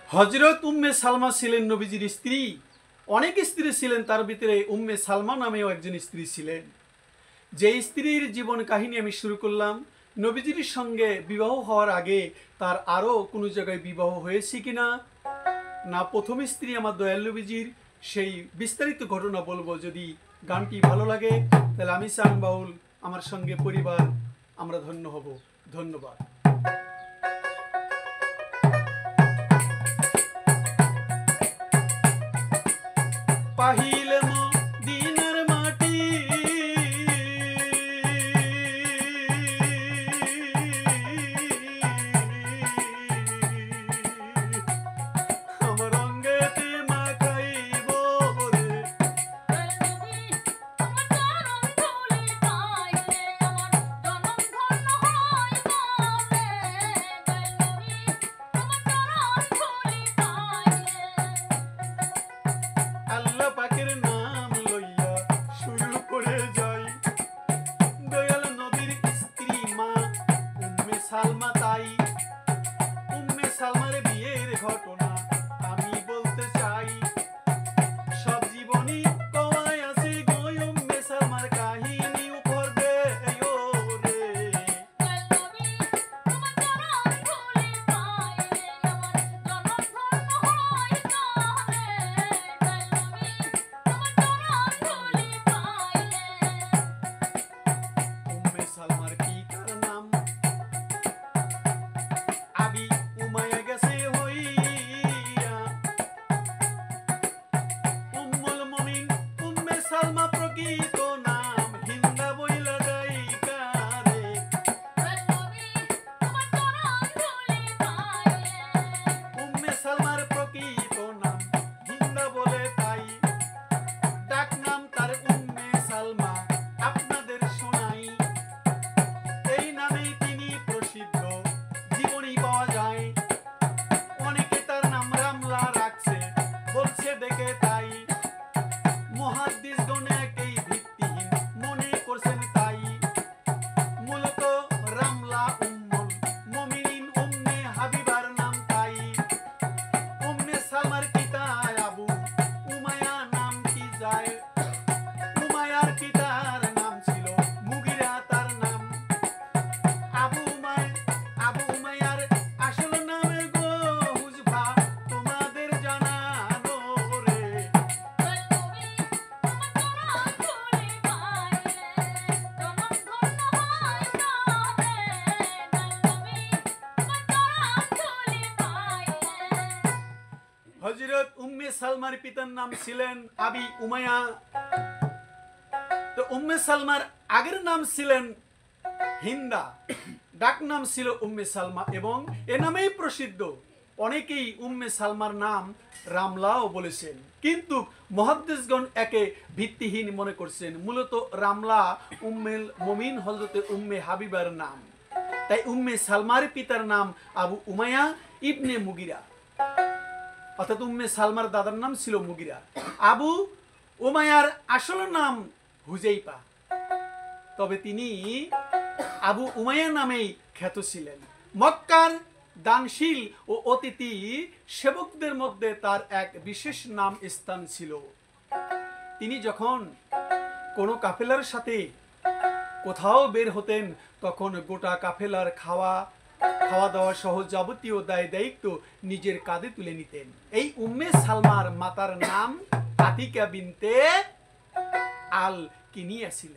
হযরত উম্মে সালমা ছিলেন নবীজির স্ত্রী। অনেক স্ত্রী ছিলেন, তার ভিতরে উম্মে সালমা নামেও একজন স্ত্রী ছিলেন। যে স্ত্রীর জীবন কাহিনী আমি শুরু করলাম, নবীজির সঙ্গে বিবাহ হওয়ার আগে তার আরও কোনো জায়গায় বিবাহ হয়েছে কিনা, না প্রথম স্ত্রী আমার দয়াল নবীজির, সেই বিস্তারিত ঘটনা বলবো। যদি গানটি ভালো লাগে তাহলে আমি শান বাউল, আমার সঙ্গে পরিবার, আমরা ধন্য হব। ধন্যবাদ। পাহিলে মদিনার মাটি, আমার অঙ্গেতে মাখাইব রে। আল্লাহ পাকের নাম লইয়া শুরু করে যাই, দয়াল নবীর স্ত্রী মা উম্মে সালমা তাই। উম্মে সালমার বিয়ের ঘটনা আমি বলতে চাই, সব জীবনী কওয়ায় আছে গো উম্মে সালমার কাহিনী উপর দে ও রে। উম্মে সালমার পিতার নাম আবি উমাইয়া গেছে হইয়া, উম্মুল মুমিন উম্মে সালমা প্রকৃত নাম হিন্দা বইলা ডাইকা রে। উম্মে সালমার প্রকৃত নাম হিন্দা বলে তাই, ডাক নাম তার উম্মে সালমা আপনাদের শোনাই। এই নামেই তিনি প্রসিদ্ধ, জীবনী পাওয়া যায়। অনেকে তার নাম রামলা রাখছে, বলছে ডেকে তাই। মুহাদ্দিসগণ একেই ভিত্তিহীন মনে করছেন তাই। মূলত রামলা উম্মুল মুমিনিন উম্মে হাবিবার নাম তাই। উম্মে সালমার পিতা আবু উমায়া নাম কি যায়। উমায়ার পিতার নাম ছিল মুগিরা, তার নাম আবু উমায়ার আসল নামের গো হুজফা তোমাদের জানানো রে। হযরত উম্মে সালমার পিতার নাম ছিলেন আবি উমায়া। তো উম্মে সালমার আগের নাম ছিলেন হিন্দা, ডাক নাম ছিল উম্মে সালমা এবং এ নামেই প্রসিদ্ধ। অনেকেই উম্মে সালমার নাম রামলাও বলেছেন, কিন্তু মুহাদ্দিসগণ একে ভিত্তিহীন মনে করছেন। মূলত রামলা উম্মুল মুমিন হযরতে উম্মে হাবিবার নাম, তাই উম্মে সালমার পিতার নাম আবু উমায়া ইবনে মুগিরা, অর্থাৎ উম্মে সালমার দাদার নাম ছিল মুগিরা। আবু উমায়ার আসল নাম হুজাইফা, তবে তিনি আবু উমায়া নামেই খ্যাত ছিলেন। মক্কার দানশীল ও অতিথি সেবকদের মধ্যে তার এক বিশেষ নাম স্থান ছিল। তিনি যখন কোনো কাফেলার সাথে কোথাও বের হতেন, তখন গোটা কাফেলার খাওয়া দাওয়া সহ যাবতীয় দায় দায়িত্ব নিজের কাঁধে তুলে নিতেন। এই উম্মে সালমার মাতার নাম আতিকা বিনতে আল কিনিয়া ছিল।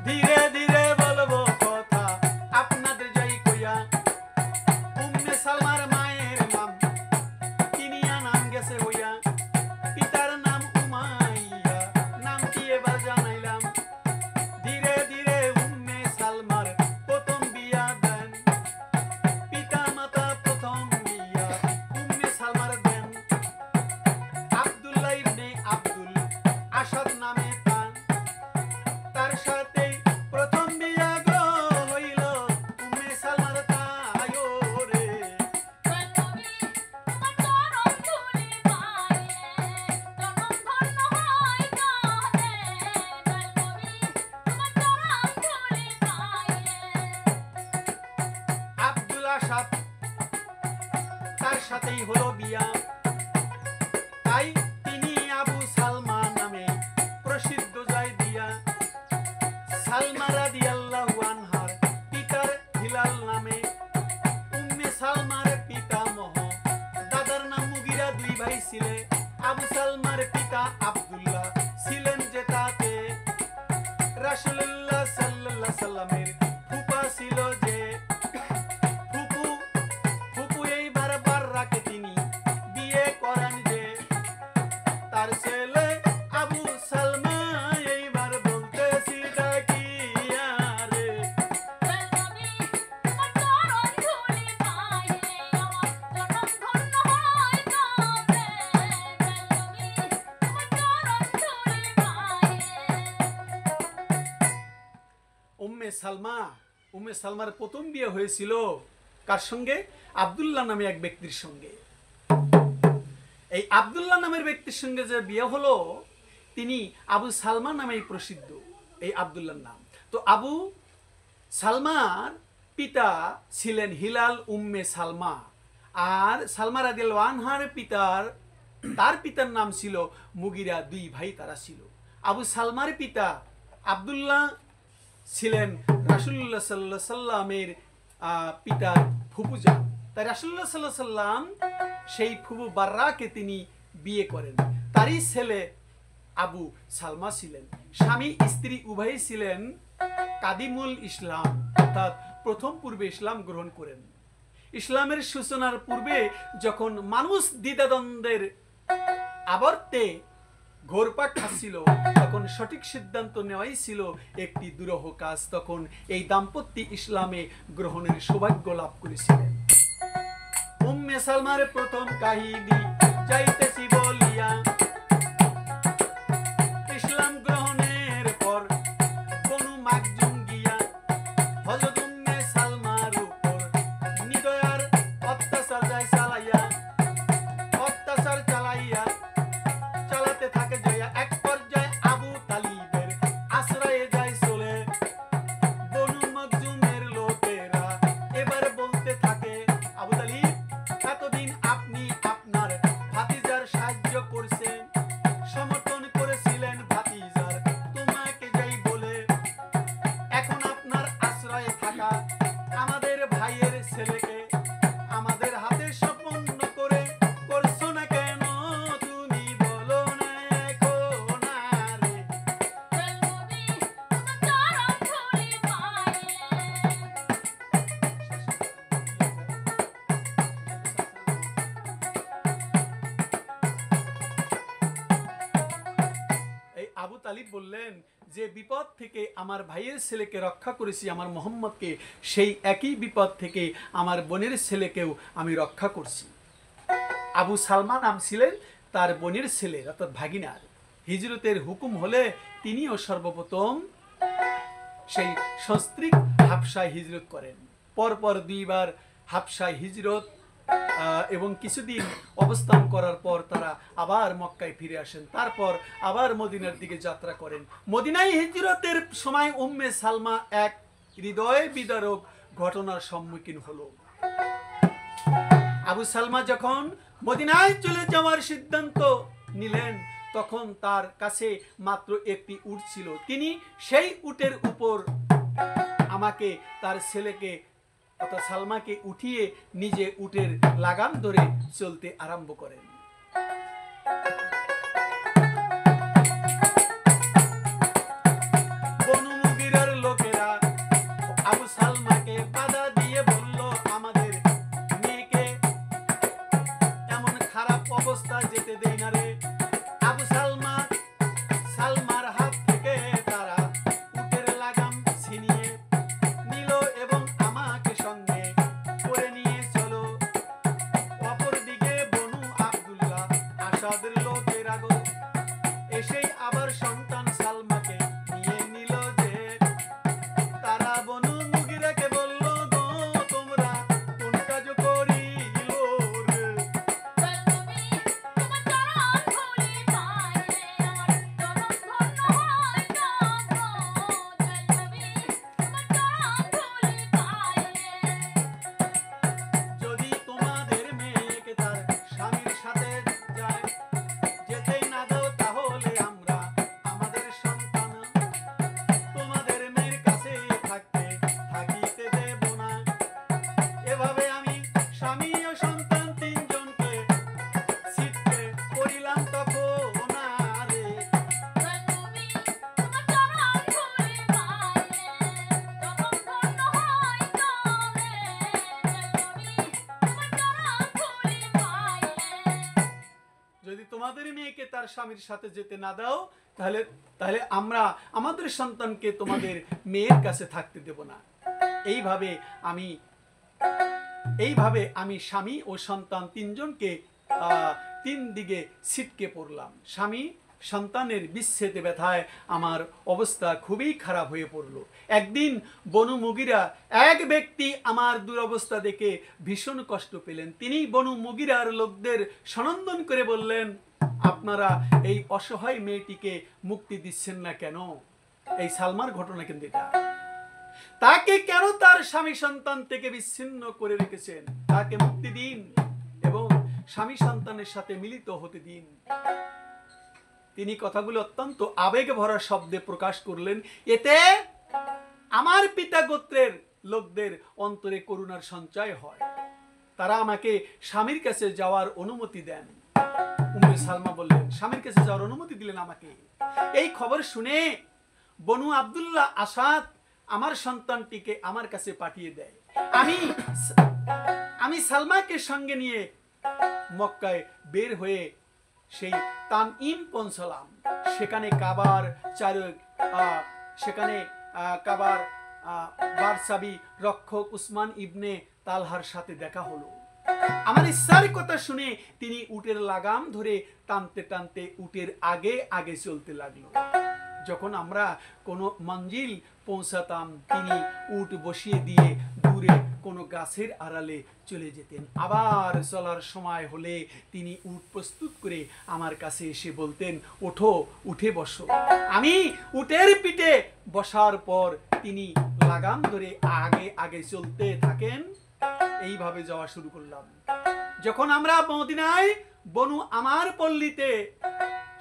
ধীরে ধীরে বলবো কথা আপনাদের যাই কইয়া, উম্মে সালমার মায়ের নাম কিনিয়া নাম গেছে হইয়া, পিতার নাম উমাইয়া নাম কি এবার জানাইলাম। ধীরে ধীরে উম্মে সালমার প্রথম বিয়া দেন, পিতা মাতা প্রথম বিয়া উম্মে সালমার দেন। আব্দুল্লাহ তাতেই হলো বিয়া। তাই তিনি আবু সালমা নামে প্রসিদ্ধ যায় দিয়া। সালমা রাদিয়াল্লাহু আনহার পিতার হিলাল নামে, উম্মে সালমার পিতামহ দাদার নাম মুগিরা, দুই ভাই ছিলে। আবু সালমার পিতা আব্দুল্লাহ ছিলেন যে তাতে, রাসূলুল্লাহ সাল্লাল্লাহু আলাইহি সাল্লামের ফুফা ছিল যে। ফুফু এইবার বাররাকে তিনি বিয়ে করেন যে। তার ছেলে আবু সালমা এইবার বলতেছি ডাকিয়া রে। উম্মে সালমার প্রথম বিয়ে হয়েছিল কার সঙ্গে? আব্দুল্লাহ নামে এক ব্যক্তির সঙ্গে। এই আব্দুল্লাহ নামের ব্যক্তির সঙ্গে যে বিয়ে হলো, তিনি আবু সালমা নামেই প্রসিদ্ধ, এই আব্দুল্লাহর নাম। তো আবু সালমার পিতা ছিলেন হিলাল উম্মে সালমা, আর সালমা রাদিয়াল্লাহু আনহার তার পিতার নাম ছিল মুগিরা, দুই ভাই তারা ছিল। আবু সালমার পিতা আব্দুল্লাহ ছিলেন রাসূলুল্লাহ সাল্লাল্লাহু আলাইহি সাল্লামের পিতার ফুফুজান। তাই রাসূলুল্লাহ সাল্লাল্লাহু আলাইহি সাল্লাম সেই ফুফু বাররাকে তিনি বিয়ে করেন। তারই ছেলে আবু সালমা ছিলেন। স্বামী স্ত্রী উভয়ই ছিলেন কাদিমুল ইসলাম, অর্থাৎ প্রথম পূর্বে ইসলাম গ্রহণ করেন। ইসলামের সূচনার পূর্বে যখন মানুষ দ্বিধাদ্বন্দ্বের আবর্তে ঘোরপাক খাচ্ছিল, তখন সঠিক সিদ্ধান্ত নেওয়াই ছিল একটি দুরূহ কাজ। তখন এই দাম্পত্য ইসলামে গ্রহণের সৌভাগ্য লাভ করেছিলেন। উম্মে সালমার প্রথম কাহিনী যাইতেছি বলিয়া, ইসলাম গ্রহণের পর বনু মাকজুম গিয়া হযরত উম্মে সালমার উপর নিদয়ার অত্যাচার যায় চালাইয়া, চালাতে থাকে জয়া। এক পর্যায়ে আবু তালিবের আশ্রয়ে যায় চলে। বনু মাকজুমের লোকেরা এবার বলতে থাকে, আবু তালিব, এতদিন আপনি আপনার ভাতিজার সাহায্য করছেন, সমর্থন করেছিলেন ভাতিজার, তোমাকে যাই বলে এখন আপনার আশ্রয়ে থাকা আমাদের ভাইয়ের ছেলেকে আমাদের হাতে সম্পন্ন করে করছো না কেন? তুমি বলো না এখন রে। এই আবু তালিব বললেন যে বিপদ থেকে আমার ভাইয়ের ছেলেকে রক্ষা করেছি, আমার মোহাম্মদকে, সেই একই বিপদ থেকে আমার বোনের ছেলেকেও আমি রক্ষা করছি। আবু সালমা নাম ছিলেন তার বোনের ছেলের, অর্থাৎ ভাগিনার। হিজরতের হুকুম হলে তিনিও সর্বপ্রথম সেই সস্ত্রীক হাবশায় হিজরত করেন। পরপর দুইবার হাবশায় হিজরত এবং কিছুদিন অবস্থান করার পর তারা আবার মক্কায় ফিরে আসেন। তারপর আবার মদিনার দিকে যাত্রা করেন। মদিনায় হিজরতের সময় উম্মে সালমা এক হৃদয় বিদারক ঘটনার সম্মুখীন হলো। আবু সালমা যখন মদিনায় চলে যাওয়ার সিদ্ধান্ত নিলেন, তখন তার কাছে মাত্র একটি উট ছিল। তিনি সেই উটের উপর আমাকে, তার ছেলেকে অর্থাৎ সালমাকে উঠিয়ে নিজে উটের লাগাম ধরে চলতে আরম্ভ করেন। বনু মুগিরার লোকেরা আবু সালমাকে বাধা দিয়ে বলল, আমাদের মেয়েকে এমন খারাপ অবস্থা যেতে দেই না রে। আবু সালমার হাত থেকে তারা উটের লাগাম ছিনিয়ে নিল এবং আমাকে সঙ্গে করে নিয়ে চলো। অপরদিকে বনু আব্দুল সন্তানকে তার স্বামীর সাথে যেতে না দাও, তাহলে তাহলে আমরা আমাদের সন্তানকে তোমাদের মেয়ের কাছে থাকতে দেব না। এইভাবে আমি স্বামী ও সন্তান তিনজনকে তিন দিকে ছিটকে পড়লাম। স্বামী সন্তানের বিচ্ছেদে ব্যথায় আমার অবস্থা খুবই খারাপ হয়ে পড়ল। একদিন বনু মুগিরা এক ব্যক্তি আমার দুরবস্থা দেখে ভীষণ কষ্ট পেলেন। তিনি বনু মুগিরার লোকদের সনন্দন করে বললেন, আপনারা এই অসহায় মেয়েটিকে মুক্তি দিচ্ছেন না কেন? এই সালমার ঘটনা কিন্তু এটা। তাকে কেন তার স্বামী সন্তান থেকে বিচ্ছিন্ন করে রেখেছেন? তাকে মুক্তি দিন এবং স্বামী সন্তানের সাথে মিলিত হতে দিন। তিনি কথাগুলো অত্যন্ত আবেগ ভরা শব্দে প্রকাশ করলেন। এতে আমার পিতা গোত্রের লোকদের অন্তরে করুণার সঞ্চয় হয়। তারা আমাকে স্বামীর কাছে যাওয়ার অনুমতি দেন। উম্মে সালমা বললেন, স্বামীর কাছে যাওয়ার অনুমতি দিলেন আমাকে। এই খবর শুনে বনু আব্দুল্লাহ আসাদ আমার সন্তানটিকে আমার কাছে পাঠিয়ে দেয়। আমি সালমাকে সঙ্গে নিয়ে মক্কায় বের হয়ে সেই তানঈম পৌঁছলাম। সেখানে কাবার বারসাবি রক্ষক উসমান ইবনে তালহার সাথে দেখা হলো। আমার ইচ্ছার কথা শুনে তিনি উটের লাগাম ধরে টানতে টানতে উটের আগে আগে চলতে লাগলো। যখন আমরা কোনো মঞ্জিল পৌঁছাতাম, তিনি উট বসিয়ে দিয়ে দূরে কোনো গাছের আড়ালে চলে যেতেন। আবার চলার সময় হলে তিনি উট প্রস্তুত করে আমার কাছে এসে বলতেন, ওঠো, উঠে বসো। আমি উটের পিঠে বসার পর তিনি লাগাম ধরে আগে আগে চলতে থাকেন। এইভাবে যাওয়া শুরু করলাম। যখন আমরা মদিনায় বনু আমার পল্লীতে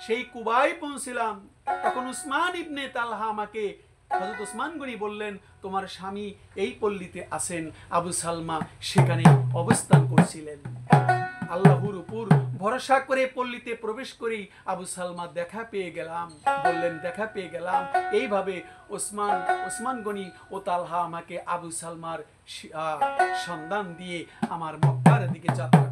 সেই কুবায় পৌঁছলাম, তখন উসমান ইবনে তালহা আমাকে হযরত উসমান গনি বললেন, তোমার স্বামী এই পল্লীতে আছেন। আবু সালমা সেখানে অবস্থান করছিলেন। আল্লাহর উপর ভরসা করে পল্লীতে প্রবেশ করেই আবু সালমা দেখা পেয়ে গেলাম। বললেন, দেখা পেয়ে গেলাম। এইভাবে উসমান গনি ও তালহা আমাকে আবু সালমার সন্ধান দিয়ে আমার মক্কার দিকে যাত্রা